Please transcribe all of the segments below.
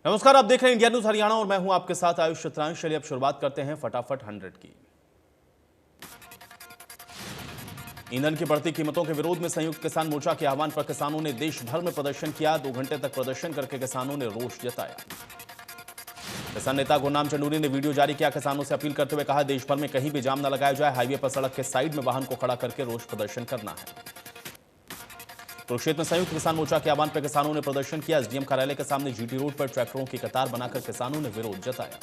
नमस्कार, आप देख रहे हैं इंडिया न्यूज हरियाणा और मैं हूं आपके साथ आयुष चित्रांश। चलिए अब शुरुआत करते हैं फटाफट 100 की। ईंधन की बढ़ती कीमतों के विरोध में संयुक्त किसान मोर्चा के आह्वान पर किसानों ने देश भर में प्रदर्शन किया। 2 घंटे तक प्रदर्शन करके किसानों ने रोष जताया। किसान नेता गुरनाम चंडूरी ने वीडियो जारी किया। किसानों से अपील करते हुए कहा, देश भर में कहीं भी जाम न लगाया जाए। हाईवे पर सड़क के साइड में वाहन को खड़ा करके रोष प्रदर्शन करना है। कुरुक्षेत्र में संयुक्त किसान मोर्चा के आह्वान पर किसानों ने प्रदर्शन किया। एसडीएम कार्यालय के सामने जीटी रोड पर ट्रैक्टरों की कतार बनाकर किसानों ने विरोध जताया।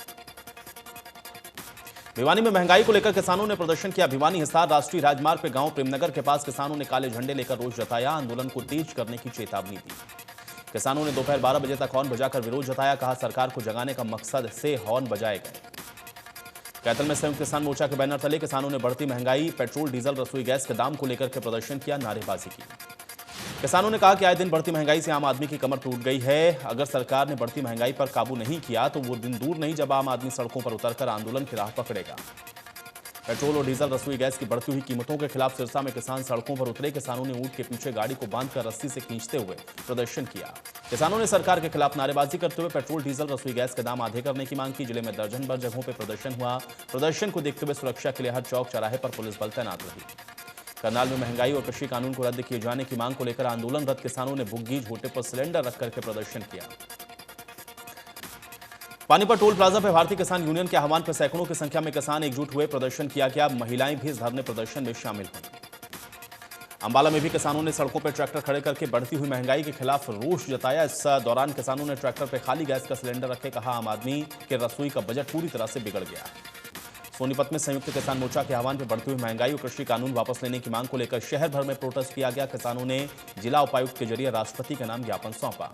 भिवानी में महंगाई को लेकर किसानों ने प्रदर्शन किया। भिवानी हिसार राष्ट्रीय राजमार्ग पर गांव प्रेमनगर के पास किसानों ने काले झंडे लेकर रोष जताया। आंदोलन को तेज करने की चेतावनी दी। किसानों ने दोपहर 12 बजे तक हॉर्न बजाकर विरोध जताया। कहा, सरकार को जगाने का मकसद से हॉर्न बजाए गए। कैथल में संयुक्त किसान मोर्चा के बैनर तले किसानों ने बढ़ती महंगाई, पेट्रोल, डीजल, रसोई गैस के दाम को लेकर के प्रदर्शन किया, नारेबाजी की। किसानों ने कहा कि आए दिन बढ़ती महंगाई से आम आदमी की कमर टूट गई है। अगर सरकार ने बढ़ती महंगाई पर काबू नहीं किया तो वो दिन दूर नहीं जब आम आदमी सड़कों पर उतरकर आंदोलन की राह पकड़ेगा। पेट्रोल और डीजल, रसोई गैस की बढ़ती हुई कीमतों के खिलाफ सिरसा में किसान सड़कों पर उतरे। किसानों ने ऊंट के पीछे गाड़ी को बांधकर रस्सी से खींचते हुए प्रदर्शन किया। किसानों ने सरकार के खिलाफ नारेबाजी करते हुए पेट्रोल, डीजल, रसोई गैस के दाम आधे करने की मांग की। जिले में दर्जन भर जगहों पर प्रदर्शन हुआ। प्रदर्शन को देखते हुए सुरक्षा के लिए हर चौक चौराहे पर पुलिस बल तैनात रही। करनाल में महंगाई और कृषि कानून को रद्द किए जाने की मांग को लेकर आंदोलनरत किसानों ने बुग्गी झोटे पर सिलेंडर रख करके प्रदर्शन किया। पानीपत टोल प्लाजा पर भारतीय किसान यूनियन के आह्वान पर सैकड़ों की संख्या में किसान एकजुट हुए। प्रदर्शन किया गया। महिलाएं भी इस धरने प्रदर्शन में शामिल हुई। अंबाला में भी किसानों ने सड़कों पर ट्रैक्टर खड़े करके बढ़ती हुई महंगाई के खिलाफ रोष जताया। इस दौरान किसानों ने ट्रैक्टर पर खाली गैस का सिलेंडर रखे। कहा, आम आदमी के रसोई का बजट पूरी तरह से बिगड़ गया। सोनीपत में संयुक्त किसान मोर्चा के आह्वान पर बढ़ती हुई महंगाई और कृषि कानून वापस लेने की मांग को लेकर शहर भर में प्रोटेस्ट किया गया। किसानों ने जिला उपायुक्त के जरिए राष्ट्रपति के नाम ज्ञापन सौंपा।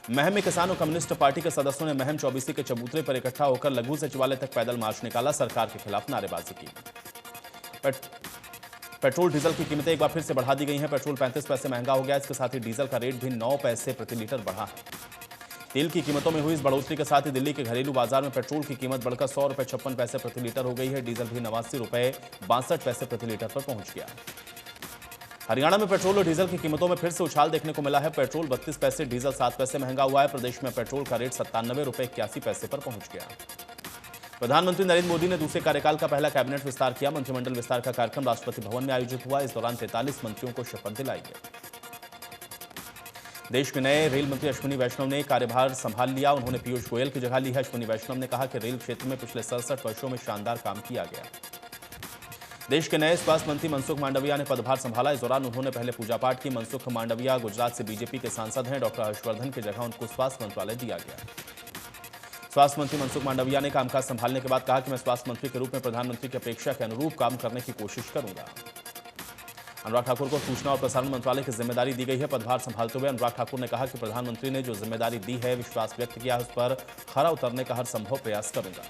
महम में किसान और कम्युनिस्ट पार्टी के सदस्यों ने महम चौबीसी के चबूतरे पर इकट्ठा होकर लघु सचिवालय तक पैदल मार्च निकाला। सरकार के खिलाफ नारेबाजी की। पेट्रोल, डीजल की कीमतें एक बार फिर से बढ़ा दी गई हैं। पेट्रोल 35 पैसे महंगा हो गया। इसके साथ ही डीजल का रेट भी 9 पैसे प्रति लीटर बढ़ा है। तेल की कीमतों में हुई इस बढ़ोतरी के साथ ही दिल्ली के घरेलू बाजार में पेट्रोल की कीमत बढ़कर 100 रुपये 56 पैसे प्रति लीटर हो गई है। डीजल भी 89 रुपये 62 पैसे प्रति लीटर पर पहुंच गया। हरियाणा में पेट्रोल और डीजल की कीमतों में फिर से उछाल देखने को मिला है। पेट्रोल 32 पैसे, डीजल 7 पैसे महंगा हुआ है। प्रदेश में पेट्रोल का रेट 97 रुपये 81 पैसे पर पहुंच गया। प्रधानमंत्री नरेंद्र मोदी ने दूसरे कार्यकाल का पहला कैबिनेट विस्तार किया। मंत्रिमंडल विस्तार का कार्यक्रम राष्ट्रपति भवन में आयोजित हुआ। इस दौरान 43 मंत्रियों को शपथ दिलाई गई। देश के नए रेल मंत्री अश्विनी वैष्णव ने कार्यभार संभाल लिया। उन्होंने पीयूष गोयल की जगह ली है। अश्विनी वैष्णव ने कहा कि रेल क्षेत्र में पिछले 67 वर्षों में शानदार काम किया गया। देश के नए स्वास्थ्य मंत्री मनसुख मांडविया ने पदभार संभाला। इस दौरान उन्होंने पहले पूजा पाठ की। मनसुख मांडविया गुजरात से बीजेपी के सांसद हैं। डॉक्टर हर्षवर्धन की जगह उनको स्वास्थ्य मंत्रालय दिया गया। स्वास्थ्य मंत्री मनसुख मांडविया ने कामकाज संभालने के बाद कहा कि मैं स्वास्थ्य मंत्री के रूप में प्रधानमंत्री की अपेक्षा के अनुरूप काम करने की कोशिश करूंगा। अनुराग ठाकुर को सूचना और प्रसारण मंत्रालय की जिम्मेदारी दी गई है। पदभार संभालते हुए अनुराग ठाकुर ने कहा कि प्रधानमंत्री ने जो जिम्मेदारी दी है, विश्वास व्यक्त किया है, उस पर खरा उतरने का हर संभव प्रयास करूंगा।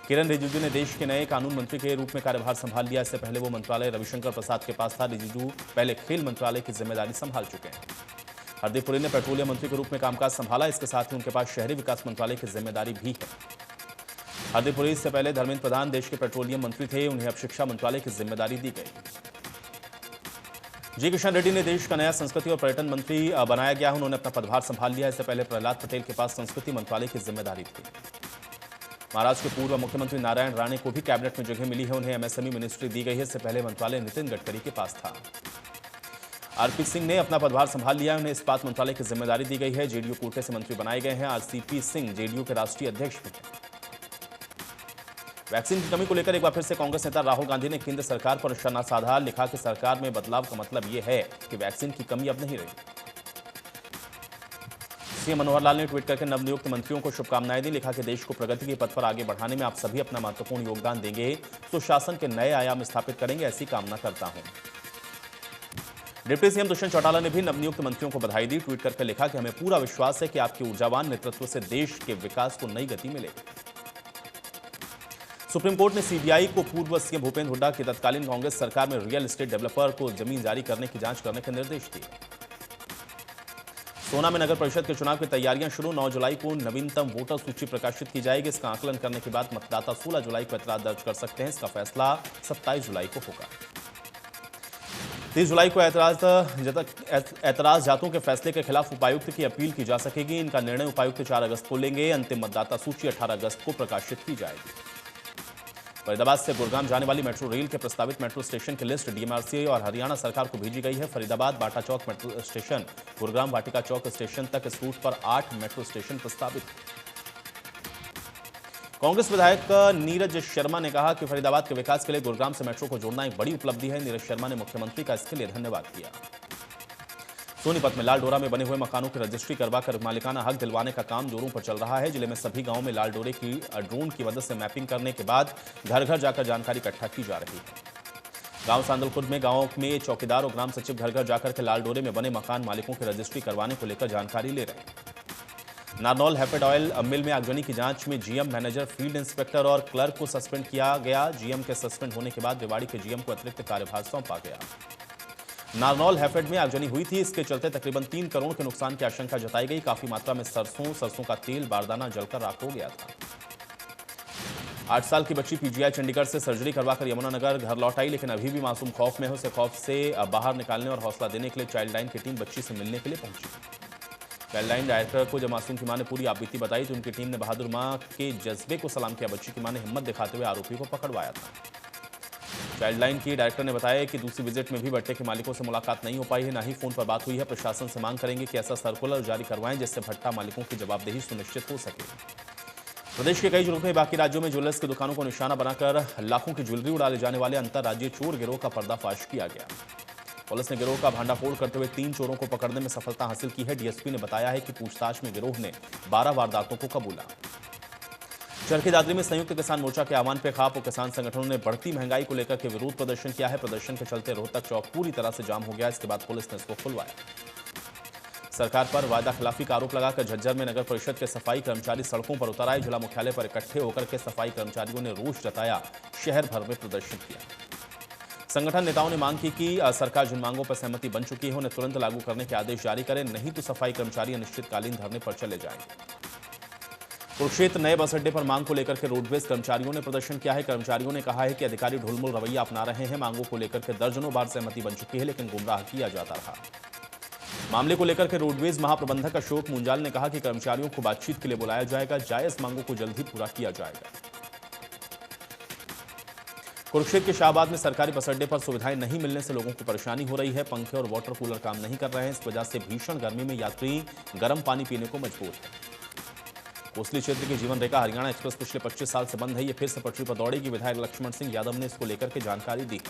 किरण रिजिजू ने देश के नए कानून मंत्री के रूप में कार्यभार संभाल लिया। इससे पहले वो मंत्रालय रविशंकर प्रसाद के पास था। रिजिजू पहले खेल मंत्रालय की जिम्मेदारी संभाल चुके हैं। हरदीप पुरी ने पेट्रोलियम मंत्री के रूप में कामकाज संभाला। इसके साथ ही उनके पास शहरी विकास मंत्रालय की जिम्मेदारी भी है। हरदीप पुरी से पहले धर्मेंद्र प्रधान देश के पेट्रोलियम मंत्री थे। उन्हें अब शिक्षा मंत्रालय की जिम्मेदारी दी गई। जी किशन रेड्डी ने देश का नया संस्कृति और पर्यटन मंत्री बनाया गया। उन्होंने अपना पदभार संभाल लिया। इससे पहले प्रहलाद पटेल के पास संस्कृति मंत्रालय की जिम्मेदारी थी। महाराष्ट्र के पूर्व मुख्यमंत्री नारायण राणे को भी कैबिनेट में जगह मिली है। उन्हें एमएसएमई मिनिस्ट्री दी गई है। इससे पहले मंत्रालय नितिन गडकरी के पास था। आरपी सिंह ने अपना पदभार संभाल लिया। उन्हें इस्पात मंत्रालय की जिम्मेदारी दी गई है। जेडीयू कोटे से मंत्री बनाए गए हैं। आरसीपी सिंह जेडीयू के राष्ट्रीय अध्यक्ष भी हैं। वैक्सीन की कमी को लेकर एक बार फिर से कांग्रेस नेता राहुल गांधी ने केंद्र सरकार पर निशाना साधा। लिखा कि सरकार में बदलाव का मतलब यह है कि वैक्सीन की कमी अब नहीं रही। सीएम मनोहर लाल ने ट्वीट करके नवनियुक्त मंत्रियों को शुभकामनाएं दी। लिखा कि देश को प्रगति के पथ पर आगे बढ़ाने में आप सभी अपना महत्वपूर्ण योगदान देंगे तो शासन के नए आयाम स्थापित करेंगे, ऐसी कामना करता हूं। डिप्टी सीएम दुष्यंत चौटाला ने भी नवनियुक्त मंत्रियों को बधाई दी। ट्वीट करके लिखा कि हमें पूरा विश्वास है कि आपके ऊर्जावान नेतृत्व से देश के विकास को नई गति मिलेगी। सुप्रीम कोर्ट ने सीबीआई को पूर्व सीएम भूपेंद्र हुड्डा की तत्कालीन कांग्रेस सरकार में रियल एस्टेट डेवलपर को जमीन जारी करने की जांच करने के निर्देश दिए। सोना में नगर परिषद के चुनाव की तैयारियां शुरू। 9 जुलाई को नवीनतम वोटर सूची प्रकाशित की जाएगी। इसका आकलन करने के बाद मतदाता 16 जुलाई को एतराज दर्ज कर सकते हैं। इसका फैसला 27 जुलाई को होगा। 30 जुलाई को ऐतराज जातों के फैसले के खिलाफ उपायुक्त की अपील की जा सकेगी। इनका निर्णय उपायुक्त 4 अगस्त को लेंगे। अंतिम मतदाता सूची 18 अगस्त को प्रकाशित की जाएगी। फरीदाबाद से गुरुग्राम जाने वाली मेट्रो रेल के प्रस्तावित मेट्रो स्टेशन की लिस्ट डीएमआरसी और हरियाणा सरकार को भेजी गई है। फरीदाबाद बाटा चौक मेट्रो स्टेशन, गुरुग्राम वाटिका चौक स्टेशन तक इस रूट पर 8 मेट्रो स्टेशन प्रस्तावित है। कांग्रेस विधायक नीरज शर्मा ने कहा कि फरीदाबाद के विकास के लिए गुरुग्राम से मेट्रो को जोड़ना एक बड़ी उपलब्धि है। नीरज शर्मा ने मुख्यमंत्री का इसके लिए धन्यवाद किया। सोनीपत में लाल डोरा में बने हुए मकानों की रजिस्ट्री करवाकर मालिकाना हक दिलवाने का काम जोरों पर चल रहा है। जिले में सभी गांवों में लाल डोरे की ड्रोन की मदद से मैपिंग करने के बाद घर घर जाकर जानकारी इकट्ठा की जा रही है। गांव सांदलखुर्द में गांव में चौकीदार और ग्राम सचिव घर घर जाकर के लाल डोरे में बने मकान मालिकों की रजिस्ट्री करवाने को लेकर जानकारी ले रहे हैं। नारनौल हैपेड ऑयल मिल में आगजनी की जांच में जीएम, मैनेजर, फील्ड इंस्पेक्टर और क्लर्क को सस्पेंड किया गया। जीएम के सस्पेंड होने के बाद रेवाड़ी के जीएम को अतिरिक्त कार्यभार सौंपा गया। नारनौल हैफेड में आगजनी हुई थी। इसके चलते तकरीबन 3 करोड़ के नुकसान की आशंका जताई गई। काफी मात्रा में सरसों का तेल, बारदाना जलकर राख हो गया था। 8 साल की बच्ची पीजीआई चंडीगढ़ से सर्जरी करवाकर यमुनानगर घर लौट आई, लेकिन अभी भी मासूम खौफ में है। उसे खौफ से बाहर निकालने और हौसला देने के लिए चाइल्ड लाइन की टीम बच्ची से मिलने के लिए पहुंची। चाइल्ड लाइन डायरेक्टर को जब मासूम की मां ने पूरी आपबीती बताई तो उनकी टीम ने बहादुर मां के जज्बे को सलाम किया। बच्ची की मां ने हिम्मत दिखाते हुए आरोपी को पकड़वाया था। चाइल्ड लाइन की डायरेक्टर ने बताया कि दूसरी विजिट में भी भट्टे के मालिकों से मुलाकात नहीं हो पाई है, ना ही फोन पर बात हुई है। प्रशासन से मांग करेंगे कि ऐसा सर्कुलर जारी करवाएं जिससे भट्टा मालिकों की जवाबदेही सुनिश्चित हो सके। प्रदेश के कई जिलों में बाकी राज्यों में ज्वेलर्स की दुकानों को निशाना बनाकर लाखों की ज्वेलरी उड़ा ले जाने वाले अंतर्राज्यीय चोर गिरोह का पर्दाफाश किया गया। पुलिस ने गिरोह का भांडाफोड़ करते हुए 3 चोरों को पकड़ने में सफलता हासिल की है। डीएसपी ने बताया है कि पूछताछ में गिरोह ने 12 वारदातों को कबूला। चरखी दादरी में संयुक्त किसान मोर्चा के आह्वान पर खाप और किसान संगठनों ने बढ़ती महंगाई को लेकर के विरोध प्रदर्शन किया है। प्रदर्शन के चलते रोहतक चौक पूरी तरह से जाम हो गया। इसके बाद पुलिस ने इसको खुलवाया। सरकार पर वायदा खिलाफी का आरोप लगाकर झज्जर में नगर परिषद के सफाई कर्मचारी सड़कों पर उतर आए। जिला मुख्यालय पर इकट्ठे होकर के सफाई कर्मचारियों ने रोष जताया। शहर भर में प्रदर्शन किया। संगठन नेताओं ने मांग की कि सरकार जिन मांगों पर सहमति बन चुकी है उन्हें तुरंत लागू करने के आदेश जारी करे, नहीं तो सफाई कर्मचारी अनिश्चितकालीन धरने पर चले जाएंगे। कुरुक्षेत्र नए बस अड्डे पर मांग को लेकर के रोडवेज कर्मचारियों ने प्रदर्शन किया है। कर्मचारियों ने कहा है कि अधिकारी ढुलमुल रवैया अपना रहे हैं। मांगों को लेकर के दर्जनों बार सहमति बन चुकी है, लेकिन गुमराह किया जाता रहा। मामले को लेकर के रोडवेज महाप्रबंधक अशोक मुंजाल ने कहा कि कर्मचारियों को बातचीत के लिए बुलाया जाएगा। जायज मांगों को जल्द ही पूरा किया जाएगा। कुरुक्षेत्र के शाहबाद में सरकारी बस अड्डे पर सुविधाएं नहीं मिलने से लोगों को परेशानी हो रही है। पंखे और वाटर कूलर काम नहीं कर रहे हैं। इस वजह से भीषण गर्मी में यात्री गर्म पानी पीने को मजबूर है। कोसली क्षेत्र की जीवन रेखा हरियाणा एक्सप्रेस पिछले 25 साल से बंद है। ये फिर से पटरी पर दौड़ेगी। विधायक लक्ष्मण सिंह यादव ने इसको लेकर के जानकारी दी।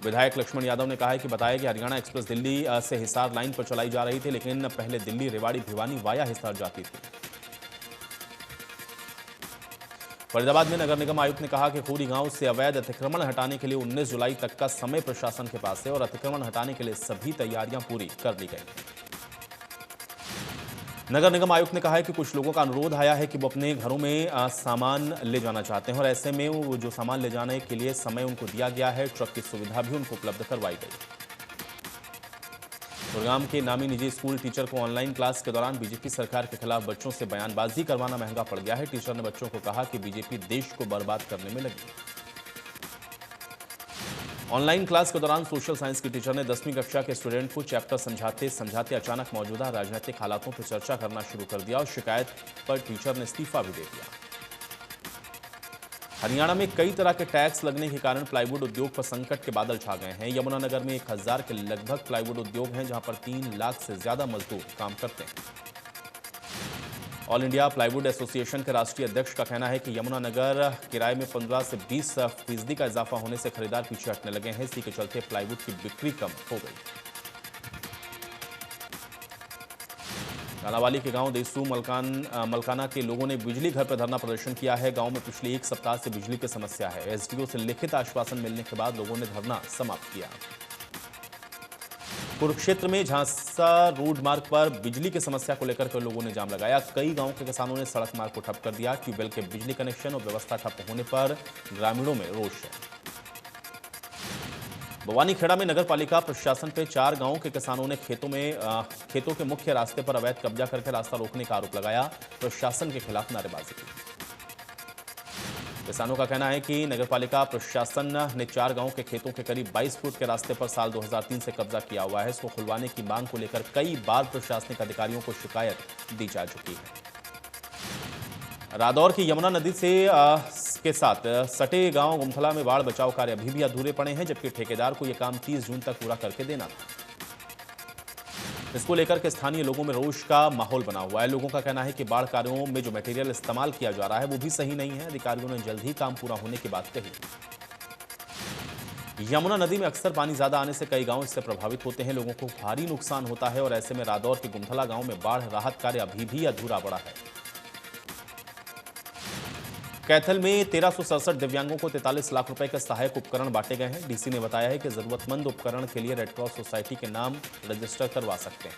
विधायक लक्ष्मण यादव ने कहा है कि बताया कि हरियाणा एक्सप्रेस दिल्ली से हिसार लाइन पर चलाई जा रही थी, लेकिन पहले दिल्ली, रेवाड़ी, भिवानी वाया हिसार जाती थी। फरीदाबाद में नगर निगम आयुक्त ने कहा कि खूरी गांव से अवैध अतिक्रमण हटाने के लिए 19 जुलाई तक का समय प्रशासन के पास है और अतिक्रमण हटाने के लिए सभी तैयारियां पूरी कर ली गई। नगर निगम आयुक्त ने कहा है कि कुछ लोगों का अनुरोध आया है कि वो अपने घरों में सामान ले जाना चाहते हैं और ऐसे में वो जो सामान ले जाने के लिए समय उनको दिया गया है, ट्रक की सुविधा भी उनको उपलब्ध करवाई गई। गुरुग्राम के नामी निजी स्कूल टीचर को ऑनलाइन क्लास के दौरान बीजेपी सरकार के खिलाफ बच्चों से बयानबाजी करवाना महंगा पड़ गया है। टीचर ने बच्चों को कहा कि बीजेपी देश को बर्बाद करने में लगी। ऑनलाइन क्लास के दौरान सोशल साइंस की टीचर ने 10वीं कक्षा के स्टूडेंट को चैप्टर समझाते अचानक मौजूदा राजनीतिक हालातों पर चर्चा करना शुरू कर दिया और शिकायत पर टीचर ने इस्तीफा भी दे दिया। हरियाणा में कई तरह के टैक्स लगने के कारण प्लाईवुड उद्योग पर संकट के बादल छा गए हैं। यमुनानगर में 1000 के लगभग प्लाईवुड उद्योग हैं, जहां पर 3 लाख से ज्यादा मजदूर काम करते हैं। ऑल इंडिया प्लाईवुड एसोसिएशन के राष्ट्रीय अध्यक्ष का कहना है कि यमुनानगर किराए में 15 से 20% का इजाफा होने से खरीदार पीछे हटने लगे हैं। इसी के चलते प्लाईवुड की बिक्री कम हो गई। कालावाली के गांव देसू मलकाना के लोगों ने बिजली घर पर धरना प्रदर्शन किया है। गांव में पिछले 1 सप्ताह से बिजली की समस्या है। एसडीओ से लिखित आश्वासन मिलने के बाद लोगों ने धरना समाप्त किया। कुरुक्षेत्र में झांसा रोड मार्ग पर बिजली की समस्या को लेकर लोगों ने जाम लगाया। कई गांव के किसानों ने सड़क मार्ग को ठप कर दिया। ट्यूबवेल के बिजली कनेक्शन और व्यवस्था ठप होने पर ग्रामीणों में रोष है। भवानीखेड़ा में नगरपालिका प्रशासन पे 4 गांवों के किसानों ने खेतों के मुख्य रास्ते पर अवैध कब्जा करके रास्ता रोकने का आरोप लगाया। प्रशासन के खिलाफ नारेबाजी की। किसानों का कहना है कि नगरपालिका प्रशासन ने 4 गांवों के खेतों के करीब 22 फुट के रास्ते पर साल 2003 से कब्जा किया हुआ है। इसको खुलवाने की मांग को लेकर कई बार प्रशासनिक अधिकारियों को शिकायत दी जा चुकी है। रादौर की यमुना नदी के साथ सटे गांव गुमथला में बाढ़ बचाव कार्य अभी भी अधूरे पड़े हैं, जबकि ठेकेदार को यह काम 30 जून तक पूरा करके देना था। इसको लेकर के स्थानीय लोगों में रोष का माहौल बना हुआ है। लोगों का कहना है कि बाढ़ कार्यों में जो मटेरियल इस्तेमाल किया जा रहा है वो भी सही नहीं है। अधिकारियों ने जल्द ही काम पूरा होने की बात कही। यमुना नदी में अक्सर पानी ज्यादा आने से कई गांव इससे प्रभावित होते हैं। लोगों को भारी नुकसान होता है और ऐसे में रादौर के गुमथला गांव में बाढ़ राहत कार्य अभी भी अधूरा पड़ा है। कैथल में 1367 दिव्यांगों को 43 लाख रुपए के सहायक उपकरण बांटे गए हैं। डीसी ने बताया है कि जरूरतमंद उपकरण के लिए रेड क्रॉस सोसाइटी के नाम रजिस्टर करवा सकते हैं।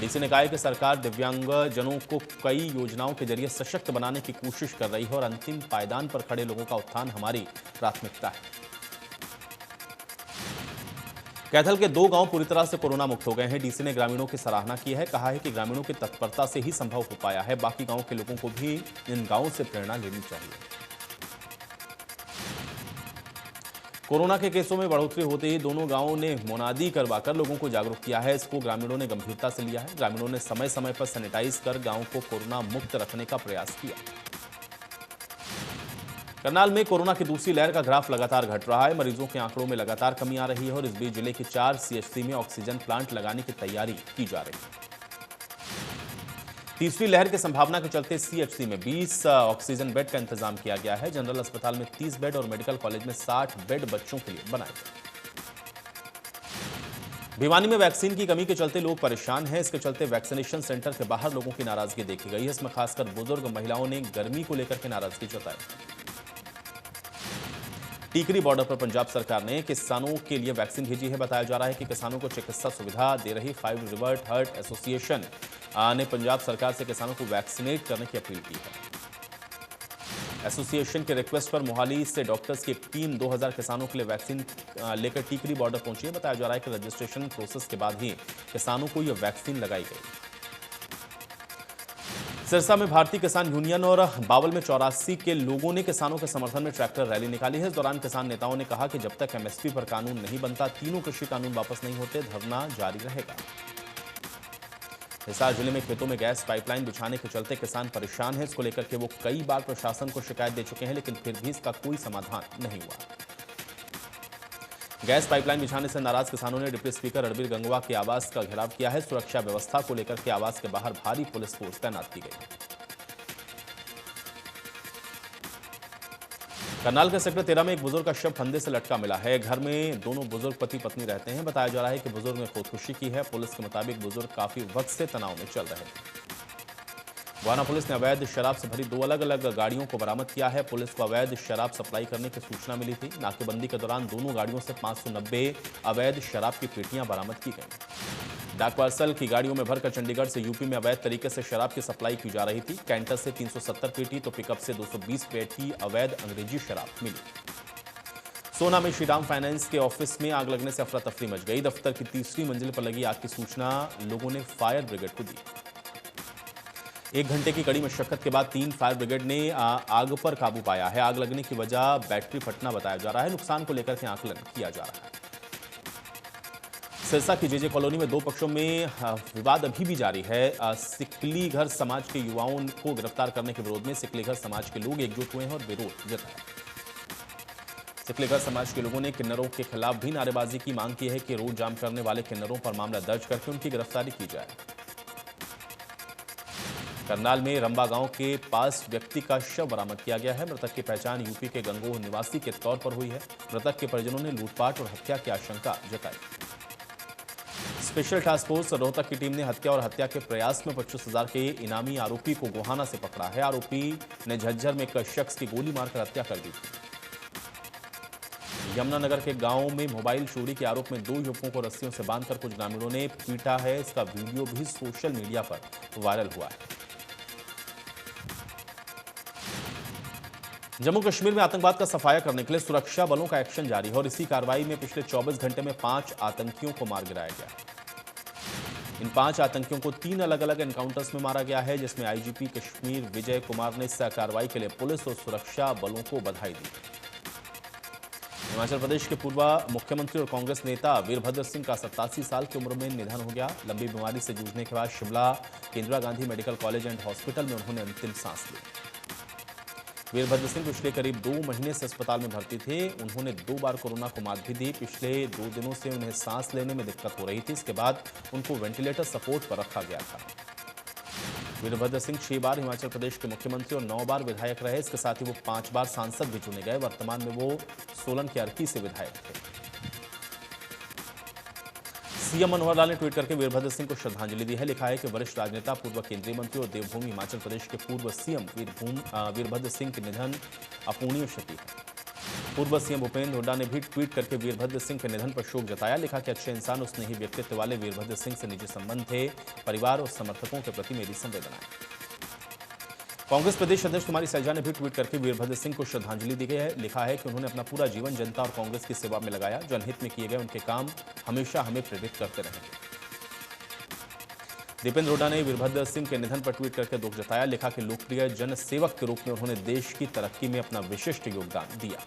डीसी ने कहा है कि सरकार दिव्यांगजनों को कई योजनाओं के जरिए सशक्त बनाने की कोशिश कर रही है और अंतिम पायदान पर खड़े लोगों का उत्थान हमारी प्राथमिकता है। कैथल के 2 गांव पूरी तरह से कोरोना मुक्त हो गए हैं। डीसी ने ग्रामीणों की सराहना की है। कहा है कि ग्रामीणों की तत्परता से ही संभव हो पाया है। बाकी गांव के लोगों को भी इन गांवों से प्रेरणा लेनी चाहिए। कोरोना के केसों में बढ़ोतरी होते ही दोनों गांवों ने मुनादी करवाकर लोगों को जागरूक किया है। इसको ग्रामीणों ने गंभीरता से लिया है। ग्रामीणों ने समय समय पर सैनिटाइज कर गांव को कोरोना मुक्त रखने का प्रयास किया। करनाल में कोरोना की दूसरी लहर का ग्राफ लगातार घट रहा है। मरीजों के आंकड़ों में लगातार कमी आ रही है और इस बीच जिले के 4 सीएचसी में ऑक्सीजन प्लांट लगाने की तैयारी की जा रही है। तीसरी लहर की संभावना के चलते सीएचसी में 20 ऑक्सीजन बेड का इंतजाम किया गया है। जनरल अस्पताल में 30 बेड और मेडिकल कॉलेज में 60 बेड बच्चों के लिए बनाए गए। भिवानी में वैक्सीन की कमी के चलते लोग परेशान हैं। इसके चलते वैक्सीनेशन सेंटर के बाहर लोगों की नाराजगी देखी गई है। इसमें खासकर बुजुर्ग महिलाओं ने गर्मी को लेकर के नाराजगी जताई। टीकरी बॉर्डर पर पंजाब सरकार ने किसानों के लिए वैक्सीन भेजी है। बताया जा रहा है कि किसानों को चिकित्सा सुविधा दे रही 5 रिवर हार्ट एसोसिएशन ने पंजाब सरकार से किसानों को वैक्सीनेट करने की अपील की है। एसोसिएशन के रिक्वेस्ट पर मोहाली से डॉक्टर्स की एक टीम 2000 किसानों के लिए वैक्सीन लेकर टीकरी बॉर्डर पहुंची है। बताया जा रहा है कि रजिस्ट्रेशन प्रोसेस के बाद ही किसानों को यह वैक्सीन लगाई गई। सिरसा में भारतीय किसान यूनियन और बावल में 84 के लोगों ने किसानों के समर्थन में ट्रैक्टर रैली निकाली है। इस दौरान किसान नेताओं ने कहा कि जब तक एमएसपी पर कानून नहीं बनता, तीनों कृषि कानून वापस नहीं होते, धरना जारी रहेगा। हिसार जिले में खेतों में गैस पाइपलाइन बिछाने के चलते किसान परेशान हैं। इसको लेकर के वो कई बार प्रशासन को शिकायत दे चुके हैं, लेकिन फिर भी इसका कोई समाधान नहीं हुआ। गैस पाइपलाइन बिछाने से नाराज किसानों ने डिप्टी स्पीकर रणबीर गंगवा के आवास का घेराव किया है। सुरक्षा व्यवस्था को लेकर के आवास के बाहर भारी पुलिस फोर्स तैनात की गई। करनाल के सेक्टर 13 में एक बुजुर्ग का शव फंदे से लटका मिला है। घर में दोनों बुजुर्ग पति पत्नी रहते हैं। बताया जा रहा है कि बुजुर्ग ने खुदकुशी की है। पुलिस के मुताबिक बुजुर्ग काफी वक्त से तनाव में चल रहे थे। गोहाना पुलिस ने अवैध शराब से भरी 2 अलग-अलग गाड़ियों को बरामद किया है। पुलिस को अवैध शराब सप्लाई करने की सूचना मिली थी। नाकेबंदी के दौरान दोनों गाड़ियों से 590 अवैध शराब की पेटियां बरामद की गई। डाक पार्सल की गाड़ियों में भरकर चंडीगढ़ से यूपी में अवैध तरीके से शराब की सप्लाई की जा रही थी। कैंटर से 370 पेटी तो पिकअप से 220 पेटी अवैध अंग्रेजी शराब मिली। सोना में श्रीराम फाइनेंस के ऑफिस में आग लगने से अफरा तफरी मच गई। दफ्तर की 3री मंजिल पर लगी आग की सूचना लोगों ने फायर ब्रिगेड को दी। 1 घंटे की कड़ी मशक्कत के बाद 3 फायर ब्रिगेड ने आग पर काबू पाया है। आग लगने की वजह बैटरी फटना बताया जा रहा है। नुकसान को लेकर के आकलन किया जा रहा है। सिरसा की जेजे कॉलोनी में 2 पक्षों में विवाद अभी भी जारी है। सिकली घर समाज के युवाओं को गिरफ्तार करने के विरोध में सिकली घर समाज के लोग एकजुट हुए हैं और विरोध जताया। सिकली घर समाज के लोगों ने किन्नरों के खिलाफ भी नारेबाजी की मांग की है कि रोड जाम करने वाले किन्नरों पर मामला दर्ज करके उनकी गिरफ्तारी की जाए। करनाल में रंबा गांव के पास व्यक्ति का शव बरामद किया गया है। मृतक की पहचान यूपी के गंगोह निवासी के तौर पर हुई है। मृतक के परिजनों ने लूटपाट और हत्या की आशंका जताई। स्पेशल टास्क फोर्स रोहतक की टीम ने हत्या और हत्या के प्रयास में 25,000 के इनामी आरोपी को गोहाना से पकड़ा है। आरोपी ने झज्जर में एक शख्स की गोली मारकर हत्या कर दी थी। यमुनानगर के गांव में मोबाइल चोरी के आरोप में 2 युवकों को रस्सियों से बांधकर कुछ ग्रामीणों ने पीटा है। इसका वीडियो भी सोशल मीडिया पर वायरल हुआ है। जम्मू कश्मीर में आतंकवाद का सफाया करने के लिए सुरक्षा बलों का एक्शन जारी है और इसी कार्रवाई में पिछले 24 घंटे में 5 आतंकियों को मार गिराया गया। इन 5 आतंकियों को 3 अलग-अलग एनकाउंटर्स में मारा गया है, जिसमें आईजीपी कश्मीर विजय कुमार ने इस कार्रवाई के लिए पुलिस और सुरक्षा बलों को बधाई दी। हिमाचल प्रदेश के पूर्व मुख्यमंत्री और कांग्रेस नेता वीरभद्र सिंह का 87 साल की उम्र में निधन हो गया। लंबी बीमारी से जूझने के बाद शिमला के Indira Gandhi medical college and hospital में उन्होंने अंतिम सांस ली। वीरभद्र सिंह पिछले करीब 2 महीने से अस्पताल में भर्ती थे। उन्होंने 2 बार कोरोना को मात भी दी। पिछले 2 दिनों से उन्हें सांस लेने में दिक्कत हो रही थी। इसके बाद उनको वेंटिलेटर सपोर्ट पर रखा गया था। वीरभद्र सिंह 6 बार हिमाचल प्रदेश के मुख्यमंत्री और 9 बार विधायक रहे। इसके साथ ही वो 5 बार सांसद भी चुने गए। वर्तमान में वो सोलन के अर्की से विधायक थे। सीएम मनोहर लाल ने ट्वीट करके वीरभद्र सिंह को श्रद्धांजलि दी है। लिखा है कि वरिष्ठ राजनेता, पूर्व केंद्रीय मंत्री और देवभूमि हिमाचल प्रदेश के पूर्व सीएम वीरभद्र सिंह के निधन अपूरणीय क्षति है। पूर्व सीएम भूपेंद्र हुड्डा ने भी ट्वीट करके वीरभद्र सिंह के निधन पर शोक जताया। लिखा कि अच्छे इंसान और स्नेही व्यक्तित्व वाले वीरभद्र सिंह से निजी संबंध थे। परिवार और समर्थकों के प्रति मेरी संवेदनाएं। कांग्रेस प्रदेश अध्यक्ष कुमारी सैलजा ने भी ट्वीट करके वीरभद्र सिंह को श्रद्धांजलि दी है। लिखा है कि उन्होंने अपना पूरा जीवन जनता और कांग्रेस की सेवा में लगाया। जनहित में किए गए उनके काम हमेशा हमें प्रेरित करते रहेंगे। दीपेंद्र हुड्डा ने वीरभद्र सिंह के निधन पर ट्वीट करके दुख जताया। लिखा कि लोकप्रिय जन सेवक के रूप में उन्होंने देश की तरक्की में अपना विशिष्ट योगदान दिया।